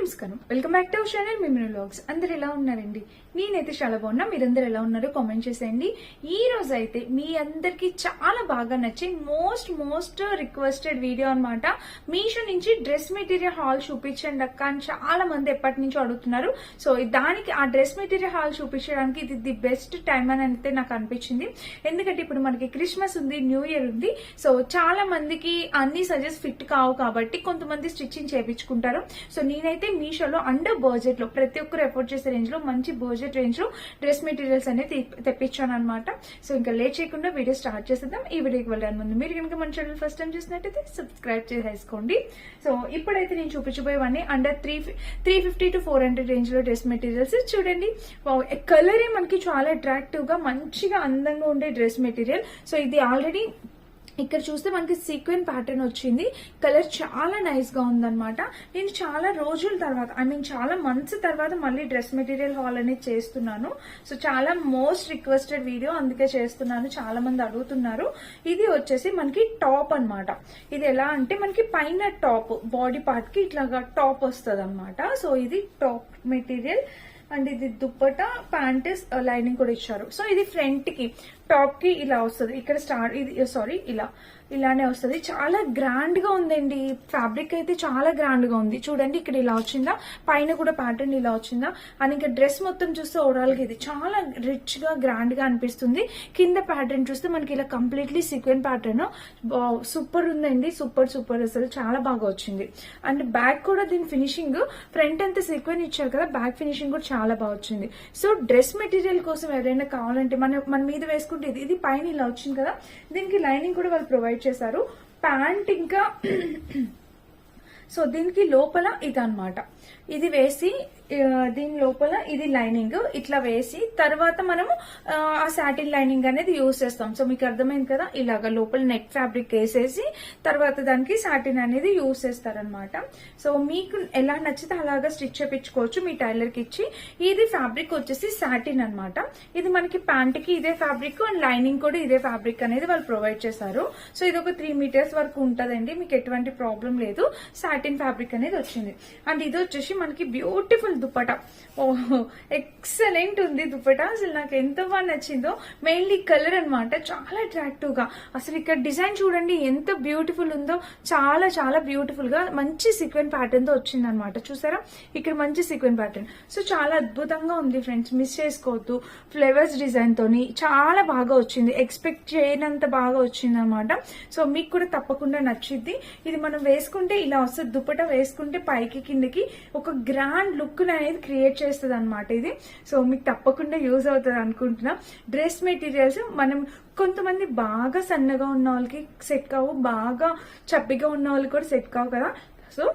నమస్కారం, welcome back to our channel Mimino vlogs. అందరు ఎలా ఉన్నారండి? నేనైతే చాలా బాగున్నా. మీరందరూ ఎలా ఉన్నారో కామెంట్ చేసేయండి. ఈ రోజు అయితే మీ అందరికి చాలా బాగా నచ్చే మోస్ట్ రిక్వెస్టెడ్ వీడియో అన్నమాట. మీషో నుంచి డ్రెస్ మెటీరియల్ హాల్ చూపించండి అక్క అని చాలా మంది ఎప్పటి నుంచో అడుగుతున్నారు. సో దానికి ఆ డ్రెస్ మెటీరియల్ హాల్ చూపించడానికి ఇది ది బెస్ట్ టైం అని అయితే నాకు అనిపించింది. ఎందుకంటే ఇప్పుడు మనకి క్రిస్మస్ ఉంది, న్యూ ఇయర్ ఉంది. సో చాలా మందికి అన్ని సజెస్ట్ ఫిట్ కావు కాబట్టి కొంతమంది స్టిచ్చింగ్ చేయించుకుంటారు. సో నేనైతే మీషోలో అండర్ బడ్జెట్ లో ప్రతి ఒక్కరు ఎఫోర్డ్ చేసే రేంజ్ లో మంచి బడ్జెట్ రేంజ్ లో డ్రెస్ మెటీరియల్స్ అనేది తెప్పించాను అనమాట. సో ఇంకా లేట్ చేయకుండా వీడియో స్టార్ట్ చేసేద్దాం. ఈ వీడియోకి వెళ్ళడానికి ముందు మీరు కనుక మన ఛానల్ ఫస్ట్ టైం చూసినట్టయితే సబ్స్క్రైబ్ చేసేసుకోండి. సో ఇప్పుడైతే నేను చూపించబోయేవన్నీ అండర్ 350 to 400 రేంజ్ లో డ్రెస్ మెటీరియల్స్. చూడండి, కలరే మనకి చాలా అట్రాక్టివ్ గా మంచిగా అందంగా ఉండే డ్రెస్ మెటీరియల్. సో ఇది ఆల్రెడీ ఇక్కడ చూస్తే మనకి సీక్వెన్ ప్యాటర్న్ వచ్చింది. కలర్ చాలా నైస్ గా ఉందన్నమాట. నేను చాలా రోజుల తర్వాత చాలా మంత్స్ తర్వాత మళ్ళీ డ్రెస్ మెటీరియల్ హాల్ అనేది చేస్తున్నాను. సో చాలా మోస్ట్ రిక్వెస్టెడ్ వీడియో, అందుకే చేస్తున్నాను. చాలా మంది అడుగుతున్నారు. ఇది వచ్చేసి మనకి టాప్ అన్నమాట. ఇది ఎలా అంటే మనకి పైన టాప్ బాడీ పార్ట్ కి ఇట్లాగా టాప్ వస్తుంది అనమాట. సో ఇది టాప్ మెటీరియల్ అండ్ ఇది దుప్పటా, ప్యాంట్, లైనింగ్ కూడా ఇచ్చారు. సో ఇది ఫ్రంట్ కి టాప్ కి ఇలా వస్తుంది. ఇక్కడ ఇలానే వస్తుంది. చాలా గ్రాండ్ గా ఉందండి. ఫ్యాబ్రిక్ అయితే చాలా గ్రాండ్ గా ఉంది. చూడండి, ఇక్కడ ఇలా వచ్చిందా, పైన కూడా ప్యాటర్న్ ఇలా వచ్చిందా, అని ఇంకా డ్రెస్ మొత్తం చూస్తే ఓవరాల్ గా ఇది చాలా రిచ్ గా గ్రాండ్ గా అనిపిస్తుంది. కింద ప్యాటర్న్ చూస్తే మనకి ఇలా కంప్లీట్లీ సీక్వెన్ ప్యాటర్న్ సూపర్ ఉందండి. సూపర్ అసలు చాలా బాగా వచ్చింది. అండ్ బ్యాక్ కూడా దీని ఫినిషింగ్, ఫ్రంట్ అంతా సీక్వెన్ ఇచ్చారు కదా, బ్యాక్ ఫినిషింగ్ కూడా చాలా బాగా వచ్చింది. సో డ్రెస్ మెటీరియల్ కోసం ఎవరైనా కావాలంటే మన మీద వేసుకుంటే ఇది పైన ఇలా వచ్చింది కదా, దీనికి లైనింగ్ కూడా వాళ్ళు ప్రొవైడ్ చేశారు. ప్యాంట్ ఇంకా సో దీనికి లోపల ఇది అన్నమాట. ఇది వేసి దీని లోపల ఇది లైనింగ్ ఇట్లా వేసి తర్వాత మనము ఆ సాటిన్ లైనింగ్ అనేది యూజ్ చేస్తాం. సో మీకు అర్థమైంది కదా, ఇలాగా లోపల నెట్ ఫ్యాబ్రిక్ వేసేసి తర్వాత దానికి సాటిన్ అనేది యూజ్ చేస్తారనమాట. సో మీకు ఎలా నచ్చితే అలాగా స్టిచ్ చేయించుకోవచ్చు మీ టైలర్ కి ఇచ్చి. ఇది ఫ్యాబ్రిక్ వచ్చేసి సాటిన్ అన్నమాట. ఇది మనకి ప్యాంట్ కి ఇదే ఫ్యాబ్రిక్ అండ్ లైనింగ్ కూడా ఇదే ఫ్యాబ్రిక్ అనేది వాళ్ళు ప్రొవైడ్ చేశారు. సో ఇది ఒక 3 మీటర్స్ వరకు ఉంటదండి, మీకు ఎటువంటి ప్రాబ్లం లేదు. సాటిన్ ఫ్యాబ్రిక్ అనేది వచ్చింది. అండ్ ఇది వచ్చేసి మనకి బ్యూటిఫుల్ దుపట్టా. ఓహో, ఎక్సలెంట్ ఉంది దుపట్టా. అసలు నాకు ఎంత బాగా నచ్చిందో. మెయిన్లీ కలర్ అన్నమాట, చాలా అట్రాక్టివ్ గా. అసలు ఇక్కడ డిజైన్ చూడండి ఎంత బ్యూటిఫుల్ ఉందో. చాలా బ్యూటిఫుల్ గా మంచి సీక్వెన్ ప్యాటర్న్ తో వచ్చింది అనమాట. చూసారా, ఇక్కడ మంచి సీక్వెన్ ప్యాటర్న్. సో చాలా అద్భుతంగా ఉంది ఫ్రెండ్స్, మిస్ చేసుకోవద్దు. ఫ్లవర్స్ డిజైన్ తోని చాలా బాగా వచ్చింది. ఎక్స్పెక్ట్ చేయనంత బాగా వచ్చింది అనమాట. సో మీకు కూడా తప్పకుండా నచ్చింది. ఇది మనం వేసుకుంటే ఇలా వస్తుంది. దుపట్టా వేసుకుంటే పైకి కిందకి ఒక గ్రాండ్ లుక్ అనేది క్రియేట్ చేస్తుంది అనమాట ఇది. సో మీకు తప్పకుండా యూజ్ అవుతుంది అనుకుంటున్నా. డ్రెస్ మెటీరియల్స్ మనం కొంతమంది బాగా సన్నగా ఉన్న వాళ్ళకి సెట్ కావు, బాగా చప్పిగా ఉన్న వాళ్ళకి కూడా సెట్ కావు కదా. సో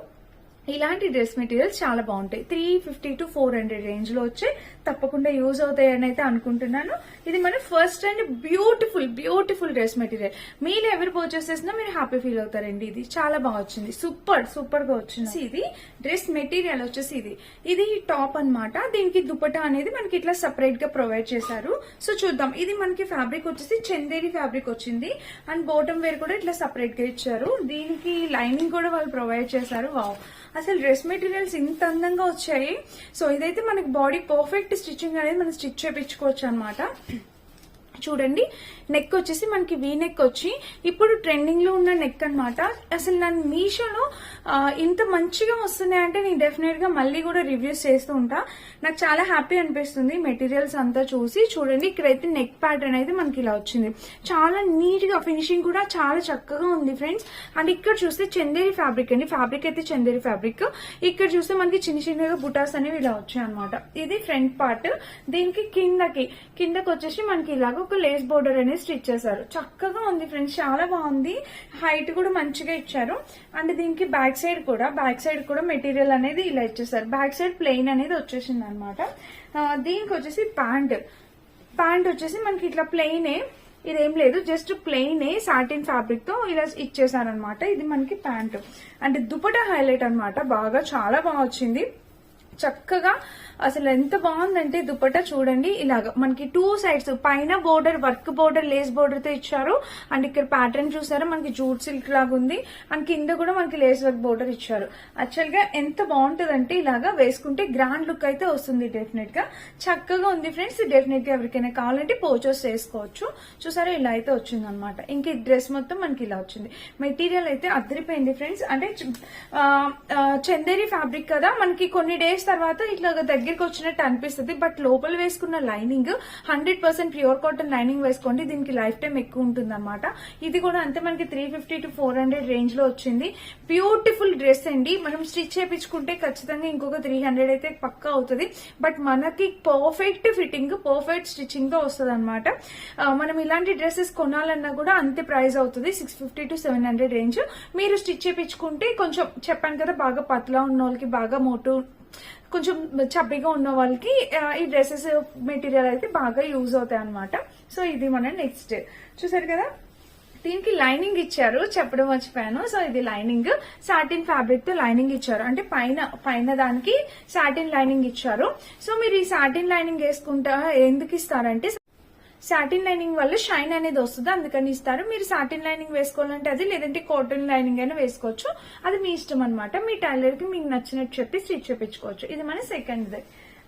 ఇలాంటి డ్రెస్ మెటీరియల్స్ చాలా బాగుంటాయి. 350 to 400 రేంజ్ లో వచ్చి తప్పకుండా యూజ్ అవుతాయని అయితే అనుకుంటున్నాను. ఇది మన first and beautiful dress material. మీరు ఎవరు పర్చేస్ చేసినా మీరు హ్యాపీ ఫీల్ అవుతారండి. ఇది చాలా బాగా వచ్చింది, సూపర్ గా వచ్చింది. ఇది డ్రెస్ మెటీరియల్ వచ్చేసి ఇది టాప్ అన్నమాట. దీనికి దుపట్టా అనేది మనకి ఇట్లా సెపరేట్ గా ప్రొవైడ్ చేశారు. సో చూద్దాం. ఇది మనకి ఫ్యాబ్రిక్ వచ్చేసి చందేరి ఫ్యాబ్రిక్ వచ్చింది. అండ్ బాటమ్ వేర్ కూడా ఇట్లా సెపరేట్ గా ఇచ్చారు. దీనికి లైనింగ్ కూడా వాళ్ళు ప్రొవైడ్ చేశారు. వావ్, అసలు డ్రెస్ మెటీరియల్స్ ఇంత అందంగా వచ్చాయి. సో ఇదైతే మనకి బాడీ పర్ఫెక్ట్ స్టిచ్చింగ్ అనేది మనం స్టిచ్ చేయించుకోవచ్చు అనమాట. చూడండి, నెక్ వచ్చేసి మనకి వీ నెక్ వచ్చి ఇప్పుడు ట్రెండింగ్ లో ఉన్న నెక్ అన్నమాట. అసలు నన్ను మీషోలో ఇంత మంచిగా వస్తున్నాయి అంటే నేను డెఫినెట్ గా మళ్ళీ కూడా రివ్యూస్ చేస్తూ ఉంటా. నాకు చాలా హ్యాపీ అనిపిస్తుంది మెటీరియల్స్ అంతా చూసి. చూడండి, ఇక్కడైతే నెక్ ప్యాటర్న్ అయితే మనకి ఇలా వచ్చింది. చాలా నీట్ గా ఫినిషింగ్ కూడా చాలా చక్కగా ఉంది ఫ్రెండ్స్. అండ్ ఇక్కడ చూస్తే చందేరి ఫ్యాబ్రిక్ అండి. ఫ్యాబ్రిక్ అయితే చందేరి ఫ్యాబ్రిక్. ఇక్కడ చూస్తే మనకి చిన్నగా బుటాస్ అనేవి ఇలా వచ్చాయి అనమాట. ఇది ఫ్రంట్ పార్ట్. దీనికి కిందకి వచ్చేసి మనకి ఇలాగ ఒక లేస్ బోర్డర్ అనేది స్టిచ్ చేశారు. చక్కగా ఉంది ఫ్రెండ్స్, చాలా బాగుంది. హైట్ కూడా మంచిగా ఇచ్చారు. అండ్ దీనికి బ్యాక్ సైడ్ కూడా మెటీరియల్ అనేది ఇలా ఇచ్చేసారు. బ్యాక్ సైడ్ ప్లెయిన్ అనేది వచ్చేసింది అనమాట. దీనికి వచ్చేసి ప్యాంట్ వచ్చేసి మనకి ఇట్లా ప్లెయినే, ఇదేం లేదు, జస్ట్ ప్లెయినే సాటిన్ ఫ్యాబ్రిక్ తో ఇలా ఇచ్చేసారనమాట. ఇది మనకి ప్యాంట్. అండ్ దుపట్టా హైలైట్ అనమాట. చాలా బాగా వచ్చింది. చక్కగా అసలు ఎంత బాగుందంటే దుపట్టా చూడండి. ఇలాగా మనకి 2 సైడ్స్ పైన border work border lace border తో ఇచ్చారు. అండ్ ఇక్కడ ప్యాటర్న్ చూసారా మనకి జూట్ సిల్క్ లాగా ఉంది. అండ్ కింద కూడా మనకి లేస్ వర్క్ బోర్డర్ ఇచ్చారు. యాక్చువల్ గా ఎంత బాగుంటది అంటే ఇలాగా వేసుకుంటే గ్రాండ్ లుక్ అయితే వస్తుంది. డెఫినెట్ గా చక్కగా ఉంది ఫ్రెండ్స్. డెఫినెట్ గా ఎవరికైనా కావాలంటే పోచోస్ చేసుకోవచ్చు. చూసారా ఇలా అయితే వచ్చింది అనమాట. ఇంక ఈ డ్రెస్ మొత్తం మనకి ఇలా వచ్చింది. మెటీరియల్ అయితే అదిరిపోయింది ఫ్రెండ్స్. అంటే చందేరి ఫ్యాబ్రిక్ కదా, మనకి కొన్ని డేస్ తర్వాత ఇట్లా దగ్గరికి వచ్చినట్టు అనిపిస్తుంది. బట్ లోపల వేసుకున్న లైనింగ్ 100% ప్యూర్ కాటన్ లైనింగ్ వేసుకోండి. దీనికి లైఫ్ టైం ఎక్కువ ఉంటుంది అనమాట. ఇది కూడా అంతే మనకి 350 to 400 రేంజ్ లో వచ్చింది. బ్యూటిఫుల్ డ్రెస్ అండి. మనం స్టిచ్ చేయించుకుంటే ఖచ్చితంగా ఇంకొక 300 అయితే పక్కా అవుతుంది. బట్ మనకి పర్ఫెక్ట్ ఫిట్టింగ్ పర్ఫెక్ట్ స్టిచ్చింగ్ తో వస్తుంది అనమాట. మనం ఇలాంటి డ్రెస్సెస్ కొనాలన్నా కూడా అంతే ప్రైస్ అవుతుంది. 650 to 700 రేంజ్. మీరు స్టిచ్ చేయించుకుంటే కొంచెం చెప్పాను కదా, బాగా పతలా ఉన్న వాళ్ళకి, బాగా మోటు కొంచెం చబ్బిగా ఉన్న వాళ్ళకి ఈ డ్రెస్సెస్ మెటీరియల్ అయితే బాగా యూజ్ అవుతాయి అనమాట. సో ఇది మన నెక్స్ట్ చూసారు కదా. దీనికి లైనింగ్ ఇచ్చారు, చెప్పడం మర్చిపోయాను. సో ఇది లైనింగ్ సాటిన్ ఫ్యాబ్రిక్ తో లైనింగ్ ఇచ్చారు. అంటే పైన దానికి సాటిన్ లైనింగ్ ఇచ్చారు. సో మీరు ఈ సాటిన్ లైనింగ్ వేసుకుంటా ఎందుకు ఇస్తారంటే సాటిన్ లైనింగ్ వల్ల షైన్ అనేది వస్తుంది, అందుకని ఇస్తారు. మీరు సాటిన్ లైనింగ్ వేసుకోవాలంటే అది, లేదంటే కాటన్ లైనింగ్ అయినా వేసుకోవచ్చు. అది మీ ఇష్టం అనమాట. మీ టైలర్ కి మీకు నచ్చినట్టు చెప్పి స్టిచ్ చేయించుకోవచ్చు. ఇది మన సెకండ్ ది.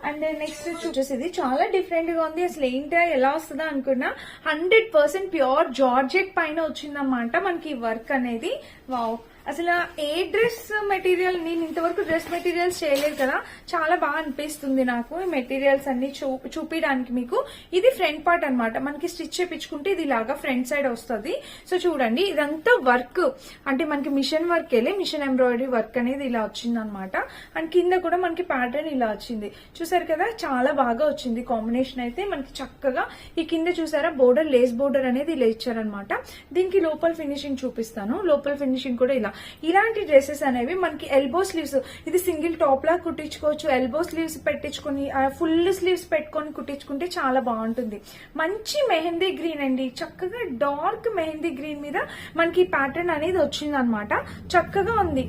అండ్ నెక్స్ట్ చూసేసి ఇది చాలా డిఫరెంట్ గా ఉంది. అసలు ఏంటో ఎలా వస్తుందో అనుకున్నా. 100% ప్యూర్ జార్జెట్ పైన వచ్చిందన్నమాట మనకి వర్క్ అనేది. వావ్, అసలు ఏ డ్రెస్ మెటీరియల్, నేను ఇంతవరకు డ్రెస్ మెటీరియల్స్ చేయలేదు కదా, చాలా బాగా అనిపిస్తుంది నాకు ఈ మెటీరియల్స్ అన్ని చూపించడానికి మీకు. ఇది ఫ్రంట్ పార్ట్ అన్నమాట. మనకి స్టిచ్ చేయించుకుంటే ఇది ఇలాగా ఫ్రంట్ సైడ్ వస్తుంది. సో చూడండి ఇదంతా వర్క్, అంటే మనకి మిషన్ వర్క్ వెళ్ళి మిషన్ ఎంబ్రాయిడరీ వర్క్ అనేది ఇలా వచ్చింది అనమాట. అండ్ కింద కూడా మనకి ప్యాటర్న్ ఇలా వచ్చింది. చూసారు కదా, చాలా బాగా వచ్చింది కాంబినేషన్ అయితే మనకి చక్కగా. ఈ కింద చూసారా బోర్డర్ లేస్ బోర్డర్ అనేది ఇలా ఇచ్చారనమాట. దీనికి లోపల ఫినిషింగ్ చూపిస్తాను. లోపల ఫినిషింగ్ కూడా ఇలా. ఇలాంటి డ్రెస్సెస్ అనేవి మనకి ఎల్బో స్లీవ్స్, ఇది సింగిల్ టాప్ లా కుట్టించుకోవచ్చు. ఎల్బో స్లీవ్స్ పెట్టించుకొని ఫుల్ స్లీవ్స్ పెట్టుకొని కుట్టించుకుంటే చాలా బాగుంటుంది. మంచి మెహందీ గ్రీన్ అండి, చక్కగా డార్క్ మెహందీ గ్రీన్ మీద మనకి ప్యాటర్న్ అనేది వచ్చింది అనమాట. చక్కగా ఉంది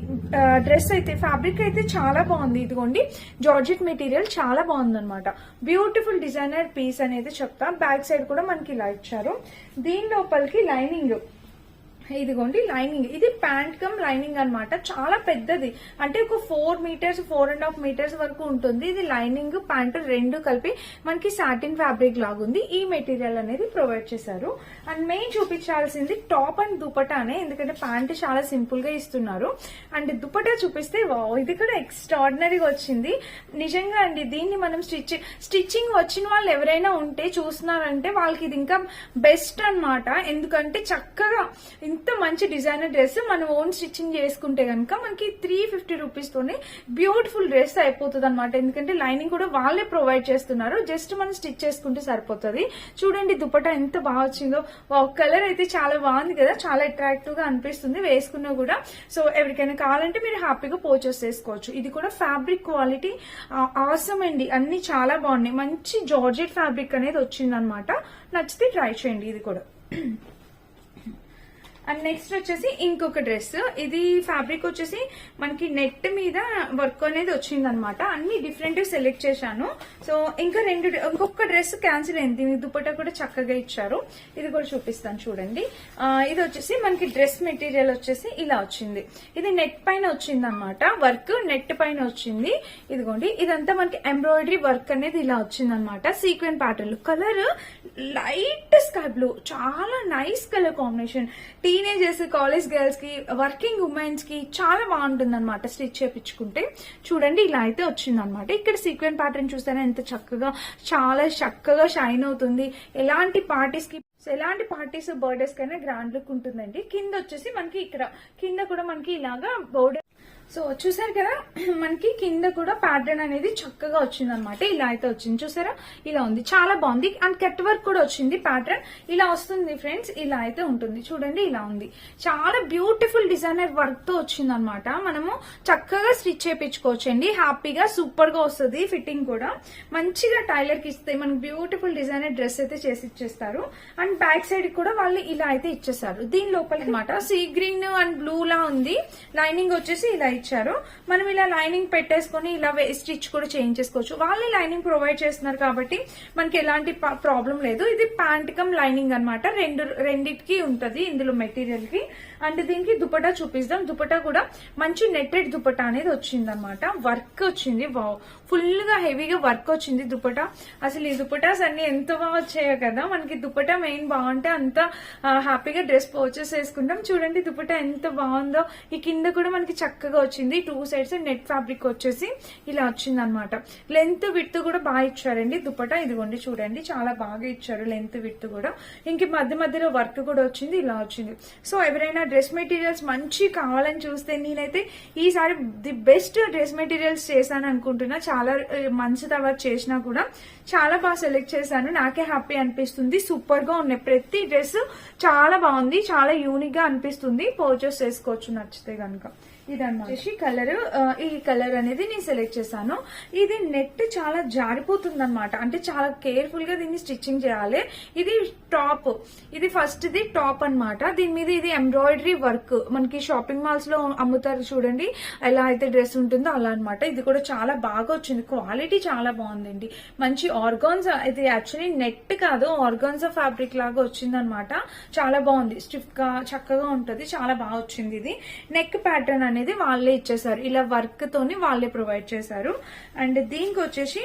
డ్రెస్ అయితే. ఫ్యాబ్రిక్ అయితే చాలా బాగుంది. ఇదిగోండి జార్జెట్ మెటీరియల్ చాలా బాగుంది అనమాట. బ్యూటిఫుల్ డిజైనర్ పీస్ అనేది చెప్తా. బ్యాక్ సైడ్ కూడా మనకి ఇలా ఇచ్చారు. దీని లోపలికి లైనింగ్, ఇదిగోండి లైనింగ్. ఇది ప్యాంట్ కమ్ లైనింగ్ అనమాట. చాలా పెద్దది, అంటే ఒక 4 meters 4.5 meters వరకు ఉంటుంది. ఇది లైనింగ్ ప్యాంట్ రెండు కలిపి మనకి సాటిన్ ఫ్యాబ్రిక్ లాగుంది. ఈ మెటీరియల్ అనేది ప్రొవైడ్ చేశారు. అండ్ మెయిన్ చూపించాల్సింది టాప్ అండ్ దుపటానే, ఎందుకంటే ప్యాంట్ చాలా సింపుల్ గా ఇస్తున్నారు. అండ్ దుపటా చూపిస్తే వావ్, ఇది కూడా ఎక్స్ట్రాడినరీగా వచ్చింది నిజంగా అండి. దీన్ని మనం స్టిచ్చింగ్ వచ్చిన వాళ్ళు ఎవరైనా ఉంటే చూస్తున్నారంటే వాళ్ళకి ఇది ఇంకా బెస్ట్ అన్నమాట. ఎందుకంటే చక్కగా ఇంత మంచి డిజైనర్ డ్రెస్ మనం ఓన్ స్టిచ్చింగ్ చేసుకుంటే కనుక మనకి 350 రూపీస్ తోనే బ్యూటిఫుల్ డ్రెస్ అయిపోతుంది అనమాట. ఎందుకంటే లైనింగ్ కూడా వాళ్ళే ప్రొవైడ్ చేస్తున్నారు. జస్ట్ మనం స్టిచ్ చేసుకుంటే సరిపోతుంది. చూడండి దుపట్టా ఎంత బాగా వచ్చిందో. కలర్ అయితే చాలా బాగుంది కదా, చాలా అట్రాక్టివ్ గా అనిపిస్తుంది వేసుకున్నా కూడా. సో ఎవరికైనా కావాలంటే మీరు హ్యాపీగా పర్చేస్ చేసుకోవచ్చు. ఇది కూడా ఫ్యాబ్రిక్ క్వాలిటీ ఆసమ్ అండి, అన్ని చాలా బాగున్నాయి. మంచి జార్జెట్ ఫ్యాబ్రిక్ అనేది వచ్చింది అనమాట. నచ్చితే ట్రై చేయండి ఇది కూడా. అండ్ నెక్స్ట్ వచ్చేసి ఇంకొక డ్రెస్. ఇది ఫ్యాబ్రిక్ వచ్చేసి మనకి నెట్ మీద వర్క్ అనేది వచ్చింది అనమాట. అన్ని డిఫరెంట్ సెలెక్ట్ చేశాను. సో ఇంకా ఇంకొక డ్రెస్ క్యాన్సిల్ అయింది. దుపట్టా కూడా చక్కగా ఇచ్చారు. ఇది కూడా చూపిస్తాను చూడండి. ఇది వచ్చేసి మనకి డ్రెస్ మెటీరియల్ వచ్చేసి ఇలా వచ్చింది. ఇది నెట్ పైన వచ్చింది అనమాట. వర్క్ నెట్ పైన వచ్చింది. ఇదిగోండి ఇదంతా మనకి ఎంబ్రాయిడరీ వర్క్ అనేది ఇలా వచ్చింది అనమాట. Sequin pattern. Colour light sky blue, చాలా nice colour combination. Teenagers, college girls కి, వర్కింగ్ ఉమెన్స్ కి చాలా బాగుంటుంది అనమాట స్టిచ్ చేయించుకుంటే. చూడండి ఇలా అయితే వచ్చింది అనమాట. ఇక్కడ సీక్వెన్ ప్యాటర్న్ చూస్తేనే ఎంత చక్కగా, చాలా చక్కగా షైన్ అవుతుంది. ఎలాంటి పార్టీస్ బర్త్డేస్ కైనా గ్రాండ్ లుక్ ఉంటుందండి. కింద వచ్చేసి మనకి ఇక్కడ కింద కూడా మనకి ఇలాగా బోర్డర్. సో చూసారు కదా, మనకి కింద కూడా ప్యాటర్న్ అనేది చక్కగా వచ్చింది అనమాట. ఇలా అయితే వచ్చింది చూసారా, ఇలా ఉంది, చాలా బాగుంది. అండ్ కట్ వర్క్ కూడా వచ్చింది. ప్యాటర్న్ ఇలా వస్తుంది ఫ్రెండ్స్, ఇలా అయితే ఉంటుంది. చూడండి ఇలా ఉంది, చాలా బ్యూటిఫుల్ డిజైనర్ వర్క్ తో వచ్చింది అనమాట. మనము చక్కగా స్టిచ్ చేయించుకోవచ్చు అండి హ్యాపీగా. సూపర్ గా వస్తుంది ఫిట్టింగ్ కూడా. మంచిగా టైలర్ కి ఇస్తే మనకి బ్యూటిఫుల్ డిజైనర్ డ్రెస్ అయితే చేసి ఇచ్చేస్తారు. అండ్ బ్యాక్ సైడ్ కూడా వాళ్ళు ఇలా అయితే ఇచ్చేసారు. దీని లోపల అనమాట సీ గ్రీన్ అండ్ బ్లూ లా ఉంది. లైనింగ్ వచ్చేసి ఇలా ఇచ్చారు. మనం ఇలా లైనింగ్ పెట్టేసుకొని ఇలా స్టిచ్ కూడా చేయించేసుకోవచ్చు. వాళ్ళే లైనింగ్ ప్రొవైడ్ చేస్తున్నారు కాబట్టి మనకి ఎలాంటి ప్రాబ్లం లేదు. ఇది ప్యాంట్ కమ్ లైనింగ్ అనమాట, రెండిటికి ఉంటది ఇందులో మెటీరియల్ కి. అండ్ దీనికి దుపట్టా చూపిస్తాం. దుపట్టా కూడా మంచి నెట్టెడ్ దుపట్టా అనేది వచ్చింది అనమాట, వర్క్ వచ్చింది, ఫుల్ గా హెవీగా వర్క్ వచ్చింది దుపట్టా. అసలు ఈ దుపట్టాస్ అన్ని ఎంత బాగా వచ్చాయో కదా. మనకి దుపట్టా మెయిన్ బాగుంటే అంత హ్యాపీగా డ్రెస్ పర్చేస్ చేసుకుంటాం. చూడండి దుపట్టా ఎంత బాగుందో. ఈ కింద కూడా మనకి చక్కగా వచ్చింది, 2 సైడ్స్ నెట్ ఫ్యాబ్రిక్ వచ్చేసి ఇలా వచ్చింది అనమాట. లెంత్ విడ్త్ కూడా బాగా ఇచ్చారండి దుపట్టా. ఇదిగోండి చూడండి చాలా బాగా ఇచ్చారు లెంత్ విడ్త్ కూడా. ఇంక మధ్య మధ్యలో వర్క్ కూడా వచ్చింది, ఇలా వచ్చింది. సో ఎవరైనా డ్రెస్ మెటీరియల్స్ మంచి కావాలని చూస్తే నేనైతే ఈసారి ది బెస్ట్ డ్రెస్ మెటీరియల్స్ చేశాను అనుకుంటున్నా. చాలా మంత్స్ తర్వాత చేసినా కూడా చాలా బాగా సెలెక్ట్ చేశాను, నాకే హ్యాపీ అనిపిస్తుంది. సూపర్ గా ఉన్నాయి, ప్రతి డ్రెస్ చాలా బాగుంది, చాలా యూనిక్ గా అనిపిస్తుంది. పర్చేస్ చేసుకోవచ్చు నచ్చితే కనుక. ఇదన్నమాట కలర్. ఈ కలర్ అనేది నేను సెలెక్ట్ చేశాను. ఇది నెట్ చాలా జారిపోతుంది అనమాట, అంటే చాలా కేర్ఫుల్ గా దీన్ని స్టిచ్చింగ్ చేయాలి. ఇది టాప్, ఇది ఫస్ట్ ది టాప్ అనమాట. దీని మీద ఇది ఎంబ్రాయిడరీ వర్క్, మనకి షాపింగ్ మాల్స్ లో అమ్ముతారు చూడండి, ఎలా అయితే డ్రెస్ ఉంటుందో అలా అనమాట. ఇది కూడా చాలా బాగా వచ్చింది, క్వాలిటీ చాలా బాగుందండి. మంచి ఆర్గాన్జా, ఇది యాక్చువల్లీ నెట్ కాదు, ఆర్గాన్జా ఫ్యాబ్రిక్ లాగా వచ్చింది అనమాట. చాలా బాగుంది, స్టిఫ్ గా చక్కగా ఉంటది, చాలా బాగా వచ్చింది. ఇది నెక్ ప్యాటర్న్ అనేది వాళ్ళే ఇచ్చేసారు, ఇలా వర్క్ తోని వాళ్ళే ప్రొవైడ్ చేశారు. అండ్ దీనికి వచ్చేసి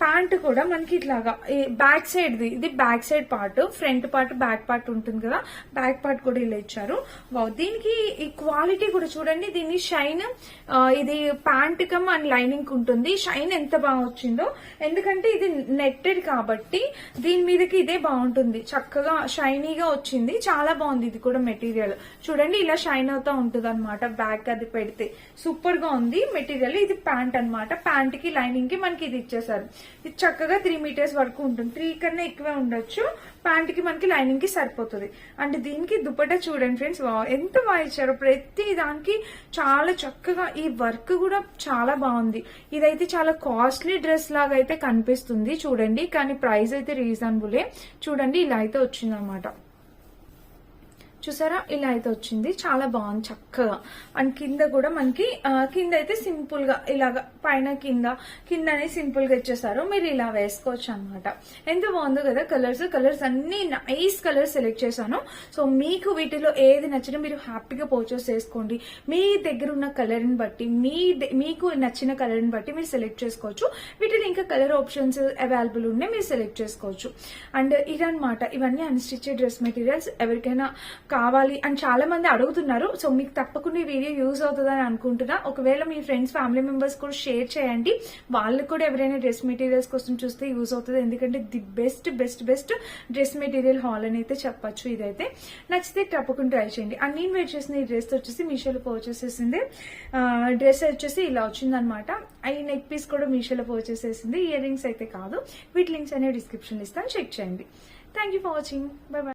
ప్యాంట్ కూడా మనకి ఇట్లాగా బ్యాక్ సైడ్, ఇది back side part, front part back part ఉంటుంది కదా, బ్యాక్ పార్ట్ కూడా ఇలా ఇచ్చారు. దీనికి ఈ క్వాలిటీ కూడా చూడండి, దీని షైన్, ఇది ప్యాంట్ కమ్ అండ్ లైనింగ్ ఉంటుంది. షైన్ ఎంత బాగా వచ్చిందో, ఎందుకంటే ఇది నెట్టెడ్ కాబట్టి దీని మీదకి ఇదే బాగుంటుంది, చక్కగా షైనీగా వచ్చింది, చాలా బాగుంది. ఇది కూడా మెటీరియల్ చూడండి ఇలా షైన్ అవుతా ఉంటుంది అనమాట. బ్యాక్ అది పెడితే సూపర్ గా ఉంది మెటీరియల్. ఇది ప్యాంట్ అనమాట, ప్యాంట్ కి లైనింగ్ కి మనకి ఇది ఇచ్చేసారు. ఇది చక్కగా 3 మీటర్స్ వరకు ఉంటుంది, 3 కన్నా ఎక్కువే ఉండొచ్చు. ప్యాంట్ కి మనకి లైనింగ్ కి సరిపోతుంది. అండ్ దీనికి దుపట్టా చూడండి ఫ్రెండ్స్, ఎంత బాగా ఇచ్చారు. ప్రతి దానికి చాలా చక్కగా, ఈ వర్క్ కూడా చాలా బాగుంది. ఇదైతే చాలా కాస్ట్లీ డ్రెస్ లాగా అయితే కనిపిస్తుంది చూడండి, కానీ ప్రైస్ అయితే రీజనబులే. చూడండి ఇలా అయితే వచ్చింది అనమాట, చూసారా ఇలా అయితే వచ్చింది, చాలా బాగుంది చక్కగా. అండ్ కింద కూడా మనకి కింద అయితే సింపుల్ గా ఇలాగా పైన కింద అనేది సింపుల్ గా ఇచ్చేసారు, మీరు ఇలా వేసుకోవచ్చు అనమాట. ఎంత బాగుందో కదా. కలర్స్ అన్ని నైస్ కలర్స్ సెలెక్ట్ చేశాను. సో మీకు వీటిలో ఏది నచ్చినా మీరు హ్యాపీగా పర్చేస్ చేసుకోండి. మీ దగ్గర ఉన్న కలర్ ని బట్టి, మీకు నచ్చిన కలర్ ని బట్టి మీరు సెలెక్ట్ చేసుకోవచ్చు. వీటిలో ఇంకా కలర్ ఆప్షన్స్ అవైలబుల్ ఉన్నాయి, మీరు సెలెక్ట్ చేసుకోవచ్చు. అండ్ ఇదన్నమాట, ఇవన్నీ అన్స్టిచ్డ్ డ్రెస్ మెటీరియల్స్. ఎవరికైనా కావాలి అని చాలా మంది అడుగుతున్నారు, సో మీకు తప్పకుండా ఈ వీడియో యూజ్ అవుతుందని అనుకుంటున్నా. ఒకవేళ మీ ఫ్రెండ్స్ ఫ్యామిలీ మెంబర్స్ కూడా షేర్ చేయండి, వాళ్ళకి కూడా ఎవరైనా డ్రెస్ మెటీరియల్స్ కోసం చూస్తే యూజ్ అవుతుంది. ఎందుకంటే the best dress material hall అని అయితే చెప్పచ్చు. ఇదైతే నచ్చితే తప్పకుండా ట్రై చేయండి. అండ్ నేను వెయిట్ చేసిన ఈ డ్రెస్ వచ్చేసి మీషోలో పర్చేస్ చేసింది. డ్రెస్ వచ్చేసి ఇలా వచ్చింది అనమాట. ఈ నెక్ పీస్ కూడా మీషోలో పర్చేస్ చేసింది, ఇయర్ రింగ్స్ అయితే కాదు. వీటి లింక్స్ అనేవి డిస్క్రిప్షన్ ఇస్తాను, చెక్ చేయండి. Thank you for watching, by by.